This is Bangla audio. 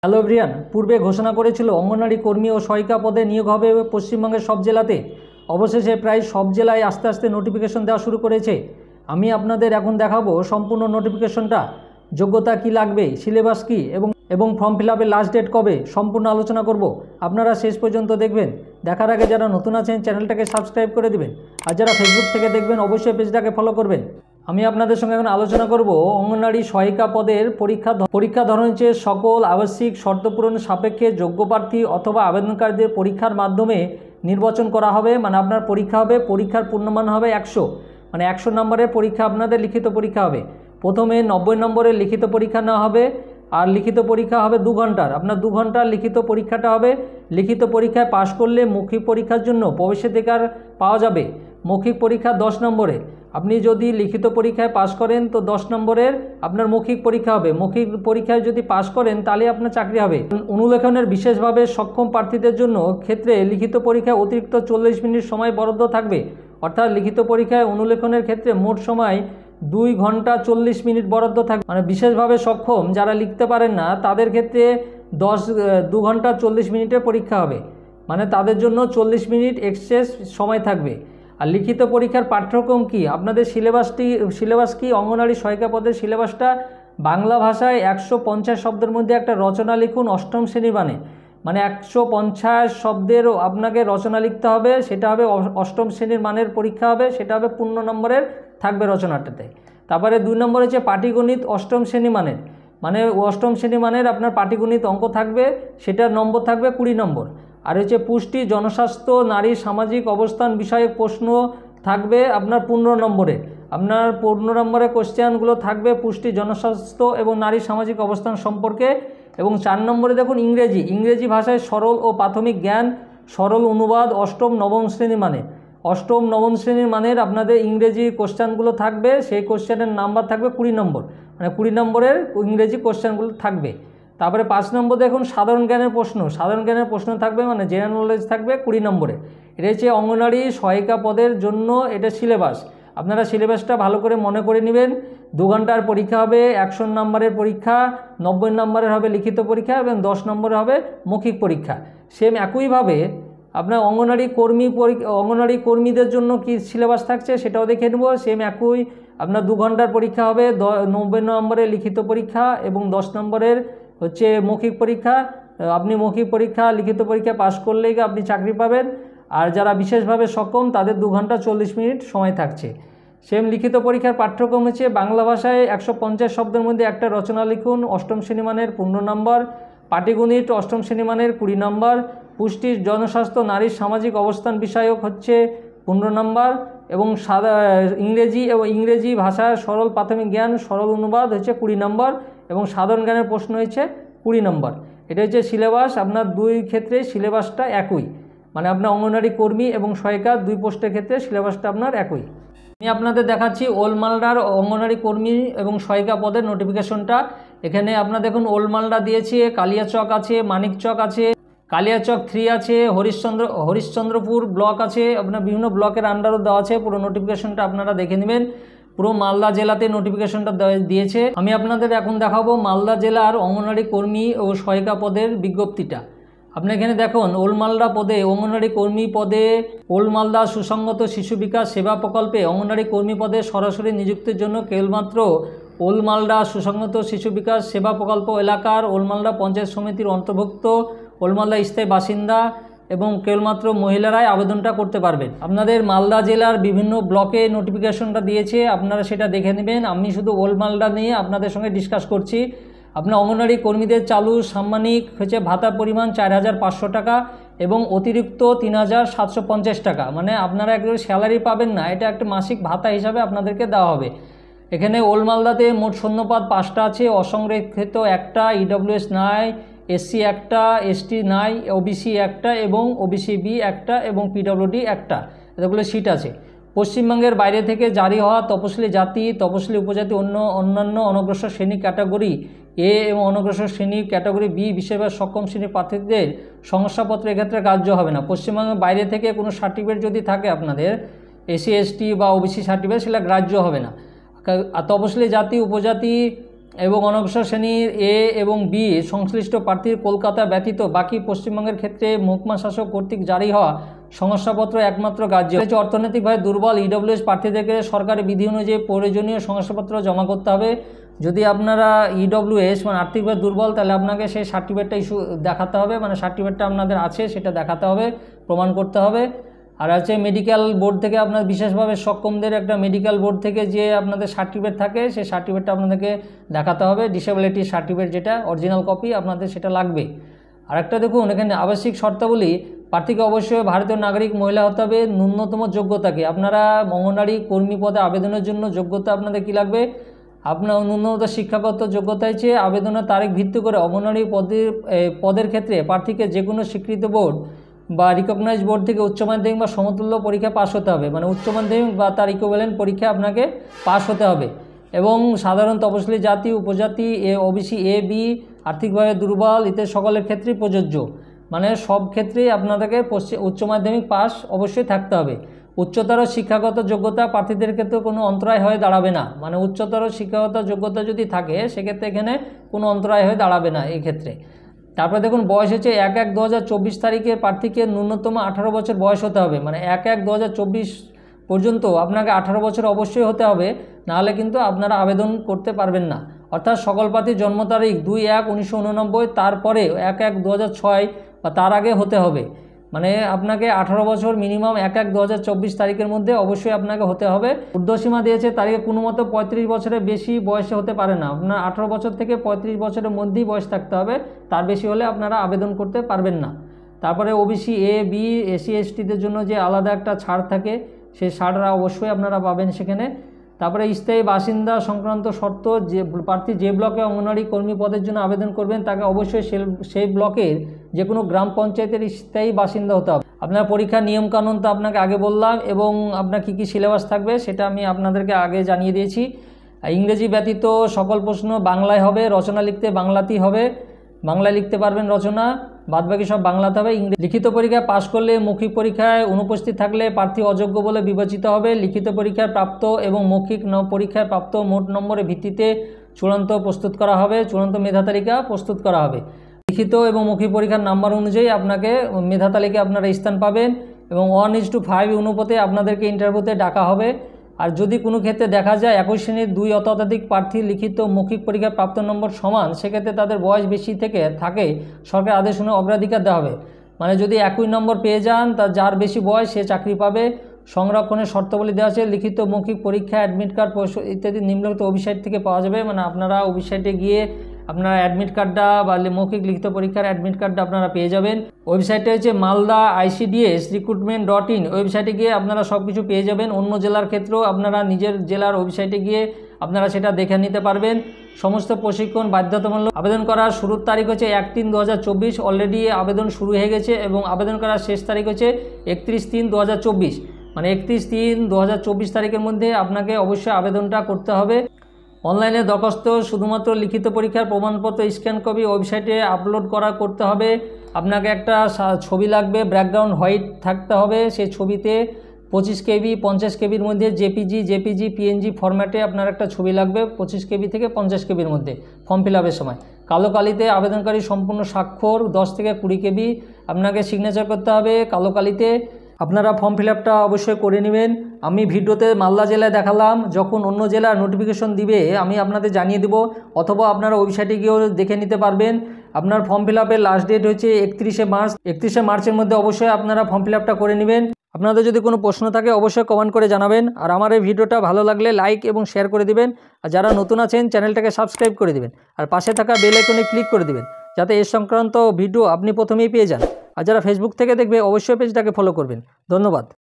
হ্যালো এভরিওয়ান, পূর্বে ঘোষণা করেছিল অঙ্গনওয়াড়ি কর্মী ও সহায়িকা পদে নিয়োগ হবে পশ্চিমবঙ্গের সব জেলাতে। অবশেষে প্রায় সব জেলায় আস্তে আস্তে নোটিফিকেশন দেওয়া শুরু করেছে। আমি আপনাদের এখন দেখাবো সম্পূর্ণ নোটিফিকেশনটা, যোগ্যতা কি লাগবে, সিলেবাস কি এবং ফর্ম ফিল আপের লাস্ট ডেট কবে, সম্পূর্ণ আলোচনা করব। আপনারা শেষ পর্যন্ত দেখবেন। দেখার আগে যারা নতুন আছেন চ্যানেলটাকে সাবস্ক্রাইব করে দিবেন, আর যারা ফেসবুক থেকে দেখবেন অবশ্যই পেজটাকে ফলো করবেন। আমি আপনাদের সঙ্গে এখন আলোচনা করব অঙ্গনওয়াড়ি সহায়িকা পদের পরীক্ষা ধরন হচ্ছে সকল আবশ্যিক শর্ত পূরণের সাপেক্ষে যোগ্য প্রার্থী অথবা আবেদনকারীদের পরীক্ষার মাধ্যমে নির্বাচন করা হবে। মানে আপনার পরীক্ষা হবে, পরীক্ষার পূর্ণমান হবে 100, মানে 100 নম্বরের পরীক্ষা আপনাদের লিখিত পরীক্ষা হবে। প্রথমে 90 নম্বরের লিখিত পরীক্ষা নেওয়া হবে, আর লিখিত পরীক্ষা হবে 2 ঘন্টার। আপনার 2 ঘন্টার লিখিত পরীক্ষাটা হবে। লিখিত পরীক্ষায় পাশ করলে মৌখিক পরীক্ষার জন্য প্রবেশাধিকার পাওয়া যাবে। মৌখিক পরীক্ষা 10 নম্বরে। আপনি যদি লিখিত পরীক্ষায় পাশ করেন তো 10 নম্বরের আপনার মৌখিক পরীক্ষা হবে। মৌখিক পরীক্ষায় যদি পাশ করেন তাহলে আপনার চাকরি হবে। অনুলেখনের বিশেষভাবে সক্ষম প্রার্থীদের জন্য ক্ষেত্রে লিখিত পরীক্ষায় অতিরিক্ত 40 মিনিট সময় বরাদ্দ থাকবে। অর্থাৎ লিখিত পরীক্ষায় অনুলেখনের ক্ষেত্রে মোট সময় 2 ঘন্টা 40 মিনিট বরাদ্দ থাকবে। মানে বিশেষভাবে সক্ষম যারা লিখতে পারেন না তাদের ক্ষেত্রে 2 ঘন্টা 40 মিনিটের পরীক্ষা হবে। মানে তাদের জন্য 40 মিনিট এক্সেস সময় থাকবে। আর লিখিত পরীক্ষার পাঠ্যক্রম কি, আপনাদের সিলেবাস কি, অঙ্গনওয়াড়ি সহায়িকা পদের সিলেবাসটা বাংলা ভাষায় 150 শব্দের মধ্যে একটা রচনা লিখুন অষ্টম শ্রেণীর মানে 150 শব্দের আপনাকে রচনা লিখতে হবে। সেটা হবে অষ্টম শ্রেণীর মানের পরীক্ষা হবে, সেটা হবে 15 নম্বরের থাকবে রচনাটাতে। তারপরে 2 নম্বর হচ্ছে পাটিগণিত অষ্টম শ্রেণী মানের, মানে অষ্টম শ্রেণী মানের আপনার পাটিগণিত অঙ্ক থাকবে, সেটার নম্বর থাকবে 20 নম্বর। আর হচ্ছে পুষ্টি, জনস্বাস্থ্য, নারী সামাজিক অবস্থান বিষয়ক প্রশ্ন থাকবে আপনার 15 নম্বরে। আপনার 15 নম্বরে কোশ্চেনগুলো থাকবে পুষ্টি, জনস্বাস্থ্য এবং নারী সামাজিক অবস্থান সম্পর্কে। এবং 4 নম্বরে দেখুন ইংরেজি ভাষায় সরল ও প্রাথমিক জ্ঞান, সরল অনুবাদ অষ্টম নবম শ্রেণী মানে। অষ্টম নবম শ্রেণীর মানের আপনাদের ইংরেজি কোশ্চেনগুলো থাকবে, সেই কোশ্চেনের নাম্বার থাকবে 20 নম্বর, মানে 20 নম্বরের ইংরেজি কোশ্চেনগুলো থাকবে। তারপরে 5 নম্বর দেখুন সাধারণ জ্ঞানের প্রশ্ন থাকবে, মানে জেনারেল নলেজ থাকবে 20 নম্বরে। এটা হচ্ছে অঙ্গনওয়াড়ি সহায়িকা পদের জন্য এটা সিলেবাস। আপনারা সিলেবাসটা ভালো করে মনে করে নেবেন। 2 ঘন্টার পরীক্ষা হবে, 100 নম্বরের পরীক্ষা, 90 নম্বরের হবে লিখিত পরীক্ষা এবং 10 নম্বরের হবে মৌখিক পরীক্ষা। সেম একইভাবে আপনার অঙ্গনওয়াড়ি কর্মীদের জন্য কি সিলেবাস থাকছে সেটাও দেখে নেব। সেম একই আপনার 2 ঘন্টার পরীক্ষা হবে, 90 নম্বরের লিখিত পরীক্ষা এবং 10 নম্বরের হচ্ছে মৌখিক পরীক্ষা। আপনি মৌখিক পরীক্ষা লিখিত পরীক্ষা পাশ করলেই আপনি চাকরি পাবেন। আর যারা বিশেষভাবে সক্ষম তাদের 2 ঘন্টা 40 মিনিট সময় থাকছে। সেম লিখিত পরীক্ষার পাঠ্যক্রম হচ্ছে বাংলা ভাষায় 150 শব্দের মধ্যে একটা রচনা লিখুন অষ্টম শ্রেণী মানের 15 নম্বর, পাটিগণিত অষ্টম শ্রেণী মানের 20 নম্বর, পুষ্টি, জনস্বাস্থ্য, নারীর সামাজিক অবস্থান বিষয়ক হচ্ছে 15 নম্বর, এবং ইংরেজি ভাষার সরল প্রাথমিক জ্ঞান, সরল অনুবাদ হচ্ছে 20 নম্বর, এবং সাধারণ জ্ঞানের প্রশ্ন হচ্ছে 20 নম্বর। এটা হচ্ছে সিলেবাস। আপনার 2 ক্ষেত্রে সিলেবাসটা একই, মানে আপনার অঙ্গনওয়াড়ি কর্মী এবং সহায়িকা 2 পোস্টের ক্ষেত্রে সিলেবাসটা আপনার একই। আমি আপনাদের দেখাচ্ছি ওল্ড মালদার অঙ্গনওয়াড়ি কর্মী এবং সহায়িকা পদের নোটিফিকেশনটা। এখানে আপনার দেখুন ওল্ড মালদা দিয়েছে, কালিয়াচক আছে, মানিকচক আছে, কালিয়াচক 3 আছে, হরিশ্চন্দ্রপুর ব্লক আছে, আপনার বিভিন্ন ব্লকের আন্ডারও দেওয়া আছে। পুরো নোটিফিকেশনটা আপনারা দেখে নেবেন। পুরো মালদা জেলাতে নোটিফিকেশনটা দিয়েছে। আমি আপনাদের এখন দেখাবো মালদা জেলার অঙ্গনওয়াড়ি কর্মী ও সহায়িকা পদের বিজ্ঞপ্তিটা। আপনি এখানে দেখুন ওল্ড মালদা পদে অঙ্গনওয়াড়ি কর্মী পদে ওল্ড মালদা সুসংগত শিশু বিকাশ সেবা প্রকল্পে অঙ্গনওয়াড়ি কর্মী পদে সরাসরি নিযুক্তির জন্য কেবলমাত্র ওল্ড মালদা সুসংগত শিশু বিকাশ সেবা প্রকল্প এলাকার ওল্ড মালদা পঞ্চায়েত সমিতির অন্তর্ভুক্ত ওল্ড মালদা স্থায়ী বাসিন্দা এবং কেবলমাত্র মহিলারাই আবেদনটা করতে পারবেন। আপনাদের মালদা জেলার বিভিন্ন ব্লকে নোটিফিকেশনটা দিয়েছে, আপনারা সেটা দেখে নেবেন। আমি শুধু ওল্ড মালদা নিয়ে আপনাদের সঙ্গে ডিসকাস করছি। আপনার অঙ্গনওয়াড়ি কর্মীদের চালু সাম্মানিক হচ্ছে ভাতার পরিমাণ 4500 টাকা এবং অতিরিক্ত 3750 টাকা। মানে আপনারা একদম স্যালারি পাবেন না, এটা একটা মাসিক ভাতা হিসাবে আপনাদেরকে দেওয়া হবে। এখানে ওল্ড মালদাতে মোট শূন্যপদ 5টা আছে, অসংরক্ষিত 1টা, ইডব্লিউএস নাই, এসসি 1টা, এসটি নাই, ওবিসি 1টা এবং ওবিসি বি 1টা এবং পিডব্লিউডি 1টা, এগুলো সিট আছে। পশ্চিমবঙ্গের বাইরে থেকে জারি হওয়া তপশিলি জাতি, তপশিলি উপজাতি, অন্যান্য অনগ্রসর শ্রেণী ক্যাটাগরি এ এবং অনগ্রসর শ্রেণী ক্যাটাগরি বি বিশেষভাবে সক্ষম শ্রেণীর প্রার্থীদের শংসাপত্র এক্ষেত্রে গ্রাহ্য হবে না। পশ্চিমবঙ্গের বাইরে থেকে কোনো সার্টিফিকেট যদি থাকে আপনাদের এসসি এসটি বা ওবিসি সার্টিফিকেট, সেটা গ্রাহ্য হবে না। তপশিলি জাতি উপজাতি এবং অনগ্রসর শ্রেণীর এ এবং বি সংশ্লিষ্ট প্রার্থীর কলকাতা ব্যতীত বাকি পশ্চিমবঙ্গের ক্ষেত্রে মহকুমা শাসক কর্তৃক জারি হওয়া শংসাপত্র একমাত্র গ্রাহ্য। অর্থনৈতিকভাবে দুর্বল ইডব্লিউএস প্রার্থীদেরকে সরকারি বিধি অনুযায়ী প্রয়োজনীয় শংসাপত্র জমা করতে হবে। যদি আপনারা ইডব্লিউএস মানে আর্থিকভাবে দুর্বল, তাহলে আপনাকে সেই সার্টিফিকেটটা ইস্যু দেখাতে হবে, মানে সার্টিফিকেটটা আপনাদের আছে সেটা দেখাতে হবে, প্রমাণ করতে হবে। আর আছে মেডিকেল বোর্ড থেকে আপনার বিশেষভাবে সক্ষমদের একটা মেডিকেল বোর্ড থেকে যে আপনাদের সার্টিফিকেট থাকে সেই সার্টিফিকেটটা আপনাদেরকে দেখাতে হবে, ডিসেবিলিটি সার্টিফিকেট যেটা অরিজিনাল কপি আপনাদের সেটা লাগবে। আর একটা দেখুন এখানে আবশ্যিক শর্তাবলী, প্রার্থীকে অবশ্যই ভারতীয় নাগরিক মহিলা হতে হবে। ন্যূনতম যোগ্যতাকে আপনারা অঙ্গনওয়াড়ি কর্মী পদে আবেদনের জন্য যোগ্যতা আপনাদের কী লাগবে, আপনার ন্যূনতম শিক্ষাগত যোগ্যতা হচ্ছে আবেদনের তারিখ ভিত্তি করে অঙ্গনওয়াড়ি পদের ক্ষেত্রে প্রার্থীকে যে কোনো স্বীকৃত বোর্ড বা রিকগনাইজ বোর্ড থেকে উচ্চ মাধ্যমিক বা সমতুল্য পরীক্ষা পাস হতে হবে, মানে উচ্চ মাধ্যমিক বা তার ইকুইভ্যালেন্ট পরীক্ষা আপনাকে পাস হতে হবে। এবং সাধারণ তপশিলি জাতি, উপজাতি, ওবিসি এ বি, আর্থিকভাবে দুর্বল ইত্যাদি সকলের ক্ষেত্রেই প্রযোজ্য, মানে সব ক্ষেত্রেই আপনাদেরকে উচ্চ মাধ্যমিক পাস অবশ্যই থাকতে হবে। উচ্চতর শিক্ষাগত যোগ্যতা প্রার্থীদের ক্ষেত্রে কোনো অন্তরায় হয়ে দাঁড়াবে না, মানে উচ্চতর শিক্ষাগত যোগ্যতা যদি থাকে সেক্ষেত্রে এখানে কোনো অন্তরায় হয়ে দাঁড়াবে না এই ক্ষেত্রে। তারপরে দেখুন বয়স হচ্ছে 1/1/2024 তারিখের প্রার্থীকে ন্যূনতম 18 বছর বয়স হতে হবে, মানে 1/1/2024 পর্যন্ত আপনাকে 18 বছর অবশ্যই হতে হবে, নাহলে কিন্তু আপনারা আবেদন করতে পারবেন না। অর্থাৎ সকল প্রার্থীর জন্ম তারিখ 2/1/1989, তারপরে 1/1/2006 বা তার আগে হতে হবে, মানে আপনাকে 18 বছর মিনিমাম 1/1/2024 তারিখের মধ্যে অবশ্যই আপনাকে হতে হবে। ঊর্ধ্বসীমা দিয়েছে তারিখে কোনো মতো 35 বছরের বেশি বয়সে হতে পারে না, আপনার 18 বছর থেকে 35 বছরের মধ্যেই বয়স থাকতে হবে, তার বেশি হলে আপনারা আবেদন করতে পারবেন না। তারপরে ওবিসি এ বি এসসি এসটিদের জন্য যে আলাদা একটা ছাড় থাকে সেই ছাড়রা অবশ্যই আপনারা পাবেন সেখানে। তারপরে স্থায়ী বাসিন্দা সংক্রান্ত শর্ত, যে প্রার্থী যে ব্লকে অঙ্গনওয়াড়ি কর্মী পদের জন্য আবেদন করবেন তাকে অবশ্যই সেই ব্লকের যে কোনো গ্রাম পঞ্চায়েতের স্থায়ী বাসিন্দা হতে হবে। আপনার পরীক্ষার নিয়মকানুন তো আপনাকে আগে বললাম, এবং আপনার কী কী সিলেবাস থাকবে সেটা আমি আপনাদেরকে আগে জানিয়ে দিয়েছি। ইংরেজি ব্যতীত সকল প্রশ্ন বাংলায় হবে, রচনা লিখতে বাংলাতেই হবে, বাংলায় লিখতে পারবেন রচনা, বাদবাকি সব বাংলাতে হবে। লিখিত পরীক্ষায় পাশ করলে মৌখিক পরীক্ষায় অনুপস্থিত থাকলে প্রার্থী অযোগ্য বলে বিবেচিত হবে। লিখিত পরীক্ষায় প্রাপ্ত এবং মৌখিক পরীক্ষায় প্রাপ্ত মোট নম্বরের ভিত্তিতে চূড়ান্ত প্রস্তুত করা হবে, চূড়ান্ত মেধা তালিকা প্রস্তুত করা হবে। লিখিত এবং মৌখিক পরীক্ষার নাম্বার অনুযায়ী আপনাকে মেধা তালিকায় আপনারা স্থান পাবেন, এবং 1:5 অনুপাতে আপনাদেরকে ইন্টারভিউতে ডাকা হবে। আর যদি কোনো ক্ষেত্রে দেখা যায় একই শ্রেণীর 2 অত্যাধিক প্রার্থী লিখিত মৌখিক পরীক্ষার প্রাপ্ত নম্বর সমান, সেক্ষেত্রে তাদের বয়স বেশি থেকে থাকে সরকার আদেশ অনুযায়ী অগ্রাধিকার দেওয়া হবে, মানে যদি একই নম্বর পেয়ে যান তা যার বেশি বয়স সে চাকরি পাবে। সংরক্ষণের শর্তাবলী দেওয়া আছে, লিখিত মৌখিক পরীক্ষা অ্যাডমিট কার্ড ইত্যাদি নিম্নলিখিত ওয়েবসাইট থেকে পাওয়া যাবে, মানে আপনারা ওয়েবসাইটে গিয়ে আপনারা অ্যাডমিট কার্ডটা বা মৌখিক লিখিত পরীক্ষার অ্যাডমিট কার্ডটা আপনারা পেয়ে যাবেন। ওয়েবসাইটটা হচ্ছে মালদা ICDS recruitment.in, ওয়েবসাইটে গিয়ে আপনারা সব কিছু পেয়ে যাবেন। অন্য জেলার ক্ষেত্রেও আপনারা নিজের জেলার ওয়েবসাইটে গিয়ে আপনারা সেটা দেখে নিতে পারবেন। সমস্ত প্রশিক্ষণ বাধ্যতামূলক। আবেদন করার শুরুর তারিখ হচ্ছে 1/3/2024, অলরেডি আবেদন শুরু হয়ে গেছে, এবং আবেদন করার শেষ তারিখ হচ্ছে 31/3/2024, মানে 31/3/2024 তারিখের মধ্যে আপনাকে অবশ্যই আবেদনটা করতে হবে। অনলাইনে দরখাস্ত শুধুমাত্র লিখিত পরীক্ষার প্রমাণপত্র স্ক্যান কপি ওয়েবসাইটে আপলোড করতে হবে। আপনাকে একটা ছবি লাগবে, ব্যাকগ্রাউন্ড হোয়াইট থাকতে হবে, সেই ছবিতে 25 KB 50 KBর মধ্যে JPG PNG ফরম্যাটে আপনার একটা ছবি লাগবে, 25 KB থেকে 50 KBর মধ্যে ফর্ম ফিল আপের সময়। কালো কালিতে আবেদনকারী সম্পূর্ণ স্বাক্ষর 10 থেকে 20 KB আপনাকে সিগনেচার করতে হবে কালো কালিতে। আপনারা ফর্ম ফিল আপটা অবশ্যই করে নেবেন। আমি ভিডিওতে মালদা জেলায় দেখালাম, যখন অন্য জেলার নোটিফিকেশন দিবে আমি আপনাদের জানিয়ে দেব, অথবা আপনারা ওয়েবসাইটে গিয়েও দেখে নিতে পারবেন। আপনার ফর্ম ফিল আপের লাস্ট ডেট হচ্ছে 31শে মার্চ। 31শে মার্চের মধ্যে অবশ্যই আপনারা ফর্ম ফিল আপটা করে নেবেন। আপনাদের যদি কোনো প্রশ্ন থাকে অবশ্যই কমেন্ট করে জানাবেন। আর আমার এই ভিডিওটা ভালো লাগলে লাইক এবং শেয়ার করে দিবেন। আর যারা নতুন আছেন চ্যানেলটাকে সাবস্ক্রাইব করে দিবেন, আর পাশে থাকা বেল আইকনে ক্লিক করে দিবেন, যাতে এর সংক্রান্ত ভিডিও আপনি প্রথমেই পেয়ে যান। আর যারা ফেসবুক থেকে দেখবে অবশ্যই পেজটাকে ফলো করবেন। ধন্যবাদ।